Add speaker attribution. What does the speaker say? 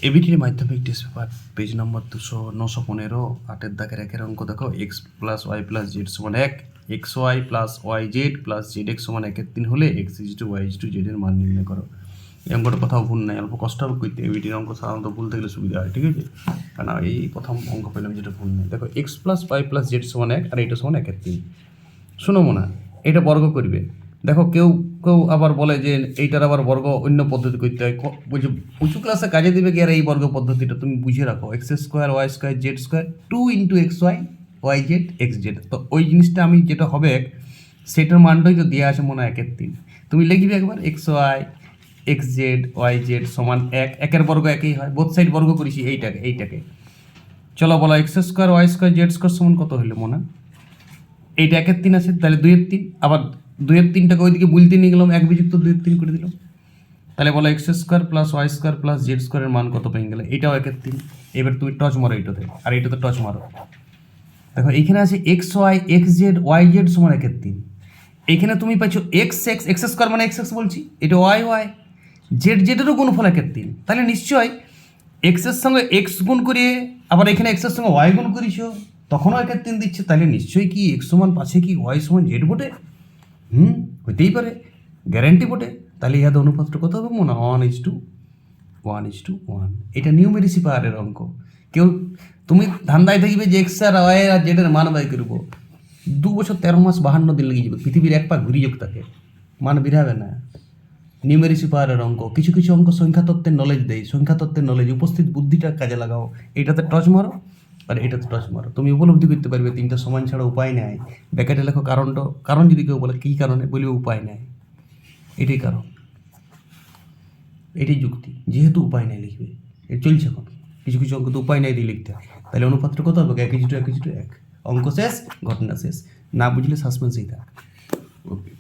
Speaker 1: এবিটির মাধ্যমিক test paper page নম্বর 915 8 দাগের 1 অঙ্ক দেখো x plus y plus z সমান 1 x y plus y z plus z x সমান 1/3 হলে x is to y is to z এর মান নির্ণয় করো। এই অঙ্কটা কোথাও ভুল নাই, অল্প কষ্ট হবে করতে। এবিটির অঙ্ক সাধারণত ভুল থাকলে সুবিধা হয়, ঠিক আছে? কারণ এই প্রথম অঙ্ক পেলাম যেটা ভুল নেই। দেখো x plus y plus z সমান 1 আর এটা সমান 1/3। শোনো মোনা, এটা বর্গ করবে। দেখো কেউ কেউ আবার বলে যে এইটার আবার বর্গ অন্য পদ্ধতি করতে হয়, বলছে উঁচু ক্লাসে কাজে দেবে কি আর এই বর্গ পদ্ধতিটা তুমি বুঝে রাখো। X square y square z square 2 into x y y z x z. তো ওই জিনিসটা আমি যেটা হবে সেটার মানটাই তো দেওয়া আছে মনে হয় 1/3। তুমি লিখবে একবার x y x z y z সমান 1, 1-এর বর্গ একই হয়, বোথ সাইড বর্গ করেছি এইটাকে। চলো বলো x square y square z square সমান কত হলো মনে? এইটা 1/3 আছে, তাহলে 2/3। আবার 2/3টাকে ওইদিকে বুলতে নিয়ে গেলাম, 1 বিযুক্ত 2/3 করে দিলাম। তাহলে বলো x square plus y square plus z স্কোয়ারের মান কত পেয়ে গেলে? এটাও 1/3। এবার তুমি টচ মারো এইটাতে, আর এইটাতে টচ মারো। দেখো এইখানে আছে x y x z y z সমান 1/3। এইখানে তুমি পাচ্ছ এক্স এক্স এক্স স্কোয়ার মানে এক্স এক্স বলছি, এটা ওয়াই ওয়াই জেড জেডেরও গুণফল 1/3। তাহলে নিশ্চয়ই এক্সের সঙ্গে এক্স গুণ করিয়ে আবার এখানে এক্সের সঙ্গে ওয়াই গুণ করিছো, তখনও 1/3 দিচ্ছে। তাহলে নিশ্চয়ই কি এক্স সমান পাশে কি ওয়াই সমান জেড বটে? হইতেই পারে, গ্যারান্টি বটে। তাহলে ইহাদের অনুপাতটা কত হবে মনে? 1:1:1। এটা নিউমেরিসি পাওয়ারের অঙ্ক। কেউ তুমি ধান্দায় থাকবে যে এক্স আর ওয়াই আর জেডের মান বাই করবো, 2 বছর 13 মাস 52 দিন লেগে যাবে, পৃথিবীর এক পা ঘুরি যোগ তাকে, মান বেরাবে না। নিউমেরিসি পাওয়ারের অঙ্ক, কিছু কিছু অঙ্ক সংখ্যাতত্ত্বের নলেজ দেয়, সংখ্যাতত্ত্বের নলেজ উপস্থিত বুদ্ধিটা কাজে লাগাও। এটাতে টচ মারো আর এটাতে টচ মারো, তুমি উপলব্ধি করতে পারবে তিনটা সমান ছাড়া উপায় নেই। ব্যাকেটে লেখো কারণটা, কারণ যদি কেউ বলে কী কারণে, বলবে উপায় নেই, এটাই কারণ, এটাই যুক্তি। যেহেতু উপায় নেই লিখবে, এটা চলছে এখন। কিছু কিছু অঙ্ক তো উপায় নেই দিয়ে লিখতে হয়, তাহলে অনুপাতটা কত হবে? 1:1:1। অঙ্ক শেষ, ঘটনা শেষ। না বুঝলে সাসপেন্সেই থাক। ওকে।